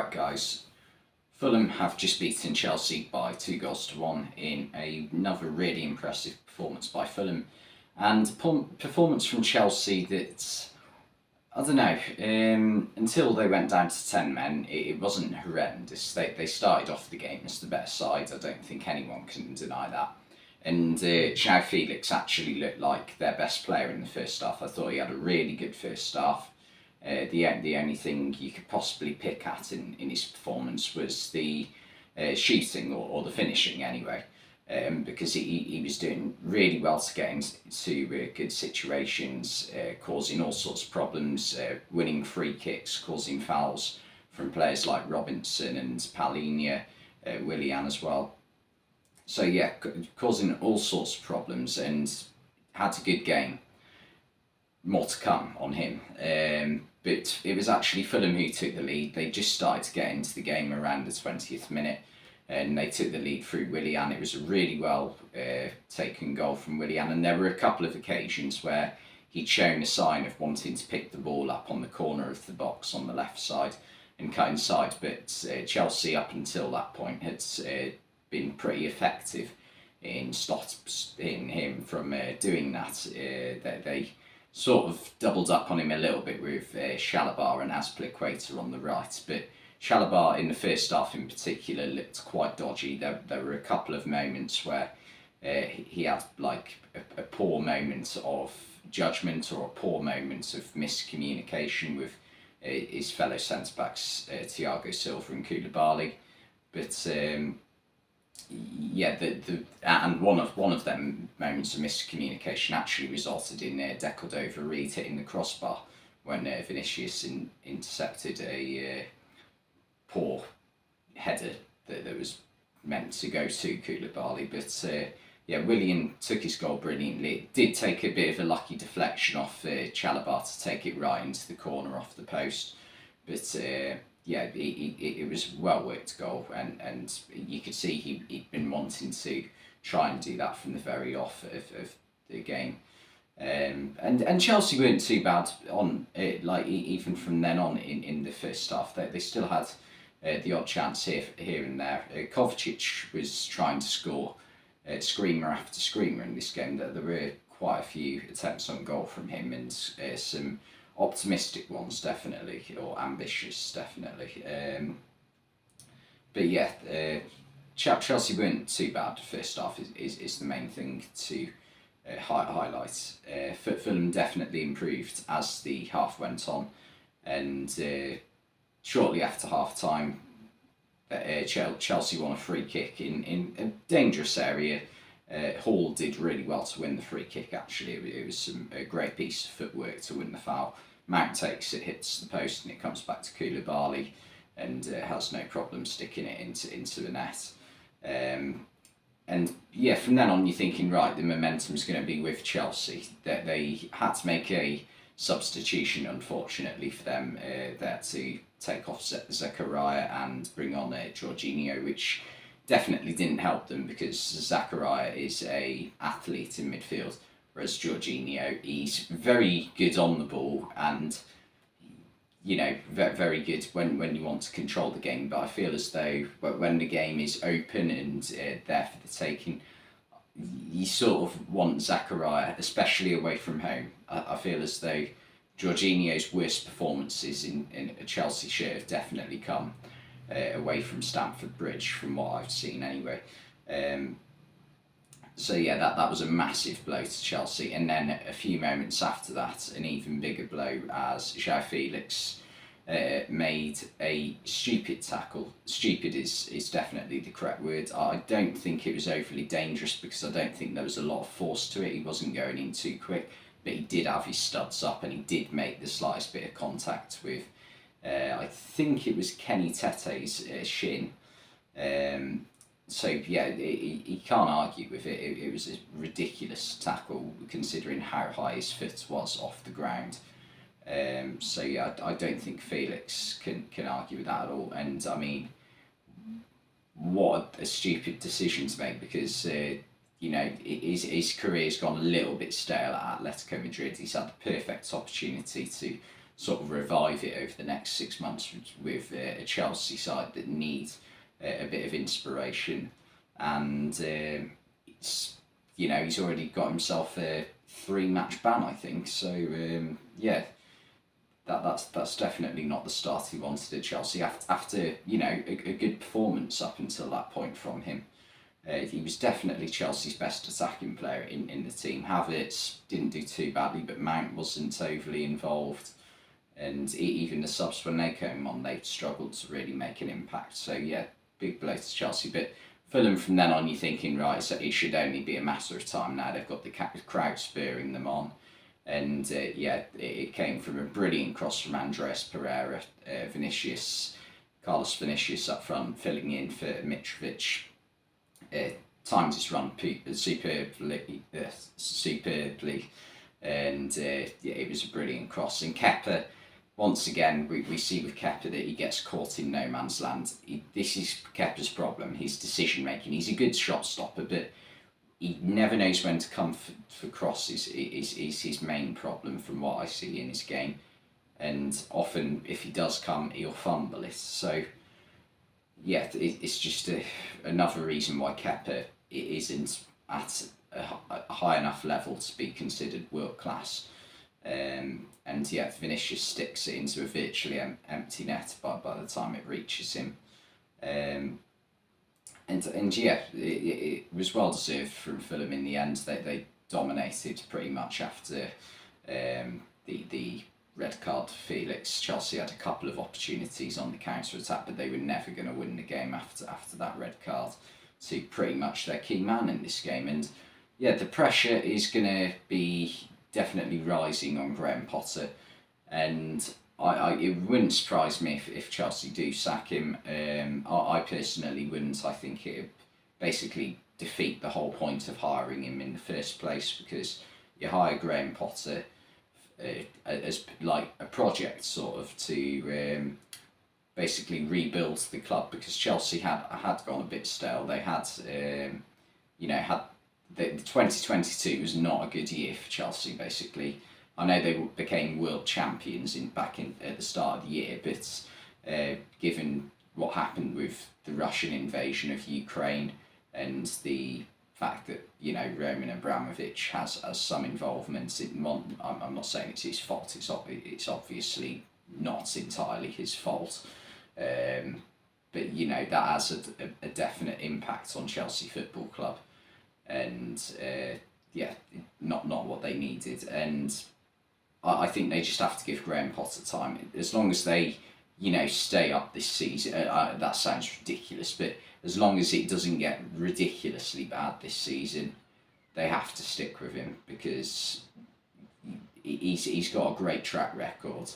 Right, guys. Fulham have just beaten Chelsea by 2-1 in another really impressive performance by Fulham. And performance from Chelsea that, I don't know, until they went down to 10 men, it wasn't horrendous. They started off the game as the better side. I don't think anyone can deny that. And João Felix actually looked like their best player in the first half. I thought he had a really good first half. The only thing you could possibly pick at in his performance was the shooting or the finishing anyway, because he was doing really well to get into good situations, causing all sorts of problems, winning free kicks, causing fouls from players like Robinson and Palhinha, Willian as well. So yeah, causing all sorts of problems and had a good game. More to come on him. But it was actually Fulham who took the lead. They just started to get into the game around the 20th minute and they took the lead through Willian. It was a really well taken goal from Willian, and there were a couple of occasions where he'd shown a sign of wanting to pick the ball up on the corner of the box on the left side and cut inside, but Chelsea up until that point had been pretty effective in stopping him from doing that. They sort of doubled up on him a little bit with Chalobah and Azpilicueta on the right, but Chalobah in the first half in particular looked quite dodgy. There were a couple of moments where he had like a poor moment of judgment or a poor moment of miscommunication with his fellow centre-backs Thiago Silva and Koulibaly, but yeah, and one of them moments of miscommunication actually resulted in Decordova-Reid hitting the crossbar when Vinicius intercepted a poor header that was meant to go to Koulibaly. But yeah, Willian took his goal brilliantly. It did take a bit of a lucky deflection off Chalobah to take it right into the corner off the post, but yeah, it was a well worked goal, and you could see he'd been wanting to try and do that from the very off of the game. And Chelsea weren't too bad on it, like even from then on in the first half. They still had the odd chance here and there. Kovacic was trying to score screamer after screamer in this game. There were quite a few attempts on goal from him, and some optimistic ones definitely, or ambitious definitely. But yeah, Chelsea weren't too bad. First half is the main thing to highlight. Fulham definitely improved as the half went on, and shortly after half time, Chelsea won a free kick in a dangerous area. Hall did really well to win the free kick. Actually, it was a great piece of footwork to win the foul. Mount takes it, hits the post, and it comes back to Koulibaly, and has no problem sticking it into the net. And yeah, from then on, you're thinking, right, the momentum's going to be with Chelsea. That they had to make a substitution, unfortunately for them, there to take off Zakaria and bring on Jorginho, which definitely didn't help them because Zakaria is a athlete in midfield, whereas Jorginho, he's very good on the ball and, you know, very good when you want to control the game. But I feel as though when the game is open and there for the taking, you sort of want Zakaria, especially away from home. I feel as though Jorginho's worst performances in a Chelsea shirt have definitely come away from Stamford Bridge, from what I've seen anyway. So yeah, that was a massive blow to Chelsea, and then a few moments after that, an even bigger blow as João Felix made a stupid tackle. Stupid is definitely the correct word. I don't think it was overly dangerous because I don't think there was a lot of force to it. He wasn't going in too quick, but he did have his studs up and he did make the slightest bit of contact with I think it was Kenny Tete's shin. So yeah, he can't argue with it. It was a ridiculous tackle considering how high his foot was off the ground. So yeah, I don't think Felix can argue with that at all. And I mean, what a stupid decision to make, because you know, his career's gone a little bit stale at Atletico Madrid. He's had the perfect opportunity to sort of revive it over the next 6 months with a Chelsea side that need a bit of inspiration. And it's, he's already got himself a 3-match ban, I think. So yeah, that's definitely not the start he wanted at Chelsea. After a good performance up until that point from him. He was definitely Chelsea's best attacking player in the team. Havertz didn't do too badly, but Mount wasn't overly involved. And even the subs, when they came on, they struggled to really make an impact. So yeah, big blow to Chelsea. But Fulham, from then on, you're thinking, right, so it should only be a matter of time now. They've got the crowd spurring them on. And it came from a brilliant cross from Andreas Pereira. Carlos Vinicius up front, filling in for Mitrovic. Timed his run superbly, and it was a brilliant cross. And Kepa, once again, we see with Kepa that he gets caught in no man's land. This is Kepa's problem, his decision making. He's a good shot stopper, but he never knows when to come for crosses. Is his main problem from what I see in his game. And often, if he does come, he'll fumble it. So yeah, it's just another reason why Kepa isn't at a high enough level to be considered world class. And yeah, Vinicius sticks it into a virtually empty net by the time it reaches him. And yeah, it was well deserved from Fulham in the end. They dominated pretty much after the red card for Felix. Chelsea had a couple of opportunities on the counter attack, but they were never going to win the game after that red card to pretty much their key man in this game. And yeah, the pressure is going to be definitely rising on Graham Potter, and it wouldn't surprise me if Chelsea do sack him. I personally wouldn't. I think it would basically defeat the whole point of hiring him in the first place, because you hire Graham Potter as like a project sort of to basically rebuild the club, because Chelsea had gone a bit stale. They had the 2022 was not a good year for Chelsea. Basically, I know they became world champions at the start of the year, but given what happened with the Russian invasion of Ukraine and the fact that Roman Abramovich has some involvement in I'm not saying it's his fault. It's obviously not entirely his fault, but that has a definite impact on Chelsea Football Club, and not what they needed. And I think they just have to give Graham Potter time. As long as they stay up this season, that sounds ridiculous, but as long as it doesn't get ridiculously bad this season, they have to stick with him, because he's got a great track record,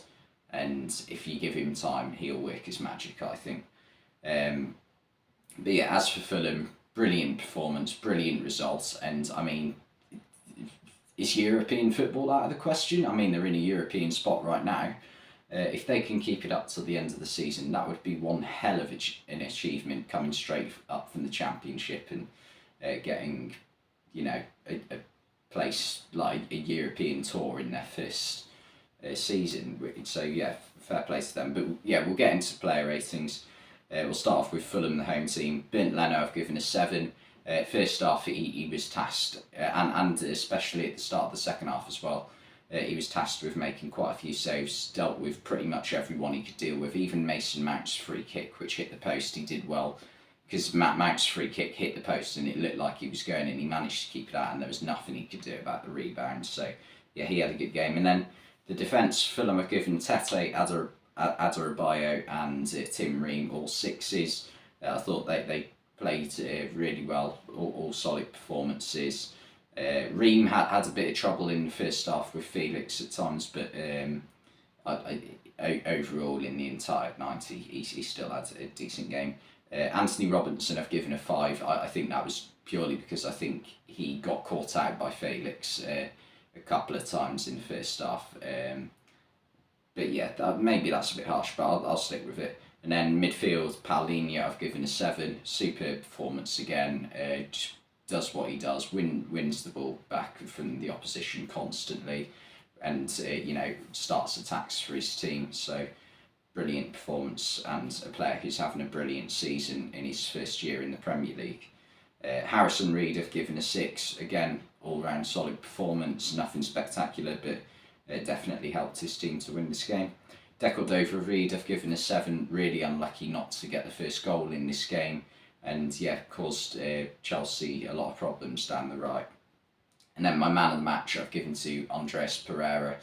and if you give him time, he'll work his magic, I think. But yeah, as for Fulham, brilliant performance, brilliant results, and I mean, is European football out of the question? I mean, they're in a European spot right now. If they can keep it up till the end of the season, that would be one hell of an achievement, coming straight up from the Championship and getting, a place like a European tour in their first season. So yeah, fair play to them. But yeah, we'll get into player ratings. We'll start off with Fulham, the home team. Bernd Leno, I've given a 7. First half, he was tasked, and especially at the start of the second half as well. He was tasked with making quite a few saves, dealt with pretty much everyone he could deal with, even Mason Mount's free kick, which hit the post. He did well, because Mount's free kick hit the post and it looked like he was going in. He managed to keep it out, and there was nothing he could do about the rebound. So yeah, he had a good game. And then the defence, Fulham have given Tete, Adarabioyo and Tim Ream all 6s. I thought they played really well, all solid performances. Ream had a bit of trouble in the first half with Felix at times, but overall in the entire 90, he still had a decent game. Anthony Robinson, I've given a 5. I think that was purely because I think he got caught out by Felix a couple of times in the first half. But yeah, maybe that's a bit harsh, but I'll stick with it. And then midfield, Paulinho, I've given a 7. Superb performance again. Just does what he does, wins the ball back from the opposition constantly. and starts attacks for his team. So brilliant performance, and a player who's having a brilliant season in his first year in the Premier League. Harrison Reed have given a 6. Again, all-round solid performance, nothing spectacular, but definitely helped his team to win this game. Reed have given a 7. Really unlucky not to get the first goal in this game, and caused Chelsea a lot of problems down the right. And then my man of the match I've given to Andreas Pereira.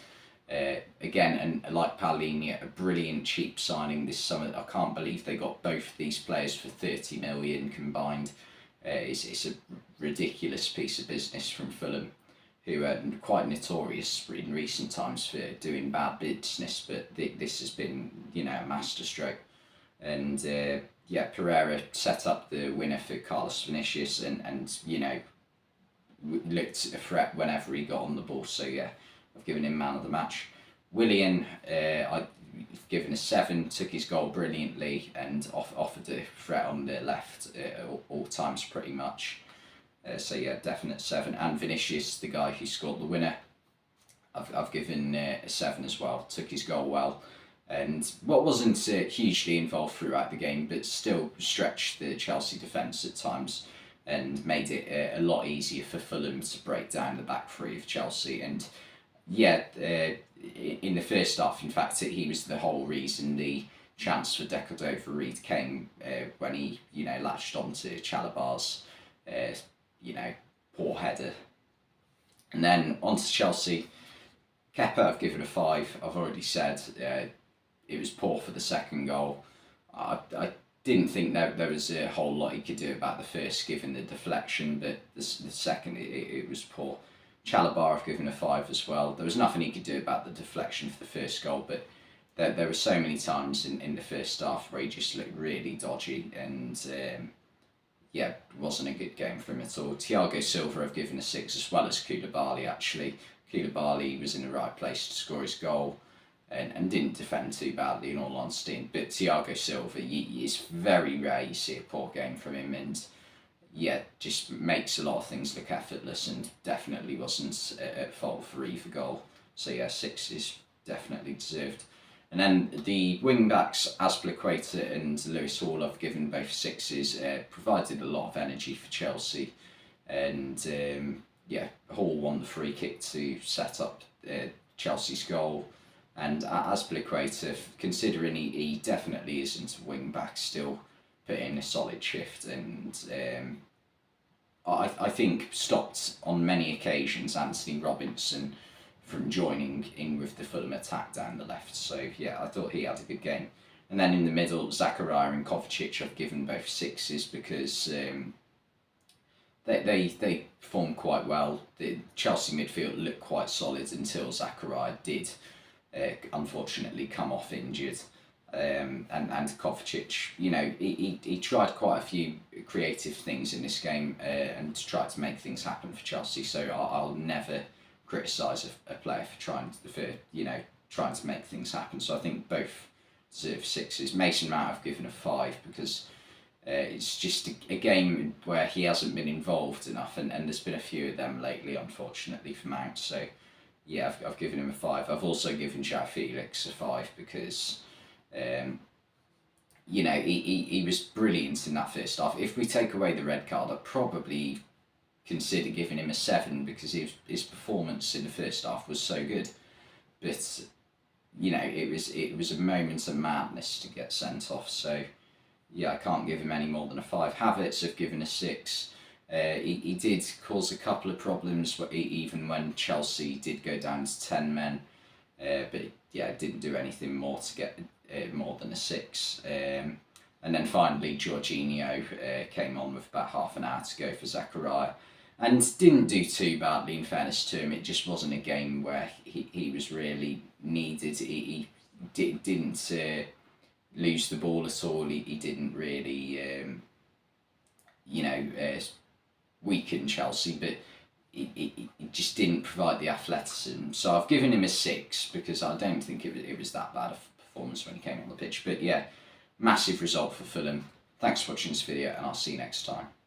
Again, and like Palhinha, a brilliant cheap signing this summer. I can't believe they got both these players for 30 million combined. It's a ridiculous piece of business from Fulham, who are quite notorious in recent times for doing bad business, but this has been, a masterstroke. And Pereira set up the winner for Carlos Vinicius, and looked a threat whenever he got on the ball. So I've given him man of the match. Willian, I've given a 7. Took his goal brilliantly and offered a threat on the left at all times pretty much. Definite 7. And Vinicius, the guy who scored the winner, I've given a 7 as well. Took his goal well, and wasn't hugely involved throughout the game, but still stretched the Chelsea defence at times and made it a lot easier for Fulham to break down the back three of Chelsea. And in the first half, in fact, he was the whole reason the chance for Reed came when he, latched onto Chalabar's, poor header. And then on to Chelsea. Kepa, I've given a 5. I've already said it was poor for the second goal. I didn't think there was a whole lot he could do about the first, given the deflection, but the second, it was poor. Chalabar, I've given a 5 as well. There was nothing he could do about the deflection for the first goal, but there were so many times in the first half where he just looked really dodgy, and it wasn't a good game for him at all. Thiago Silva, I've given a 6, as well as Koulibaly, actually. Koulibaly was in the right place to score his goal, and didn't defend too badly, in all honesty. But Thiago Silva, it's very rare you see a poor game from him, and just makes a lot of things look effortless, and definitely wasn't at fault for either goal. So 6 is definitely deserved. And then the wing backs, Azpilicueta and Lewis Hall, I've given both 6s. Provided a lot of energy for Chelsea, and Hall won the free kick to set up Chelsea's goal. And Azpilicueta, considering he definitely isn't a wing back, still put in a solid shift, and I think stopped on many occasions Anthony Robinson from joining in with the Fulham attack down the left. So I thought he had a good game. And then in the middle, Zakaria and Kovacic, I've given both 6s because they performed quite well. The Chelsea midfield looked quite solid until Zakaria did unfortunately come off injured. And Kovacic, he tried quite a few creative things in this game and tried to make things happen for Chelsea. So I'll never criticise a player for trying to make things happen. So I think both deserve 6s. Mason Mount I've given a 5 because it's just a game where he hasn't been involved enough, and there's been a few of them lately, unfortunately, for Mount. So I've given him a 5. I've also given João Felix a 5 because he was brilliant in that first half. If we take away the red card, I'd probably consider giving him a 7 because his performance in the first half was so good. But it was a moment of madness to get sent off. So I can't give him any more than a 5. Havertz, I've given a 6. He did cause a couple of problems even when Chelsea did go down to 10 men, but didn't do anything more to get more than a 6. And then finally Jorginho came on with about half an hour to go for Zakaria, and didn't do too badly, in fairness to him. It just wasn't a game where he was really needed. He didn't lose the ball at all. He didn't really weaken Chelsea, but he just didn't provide the athleticism. So I've given him a 6 because I don't think it was that bad a performance when he came on the pitch. But massive result for Fulham. Thanks for watching this video, and I'll see you next time.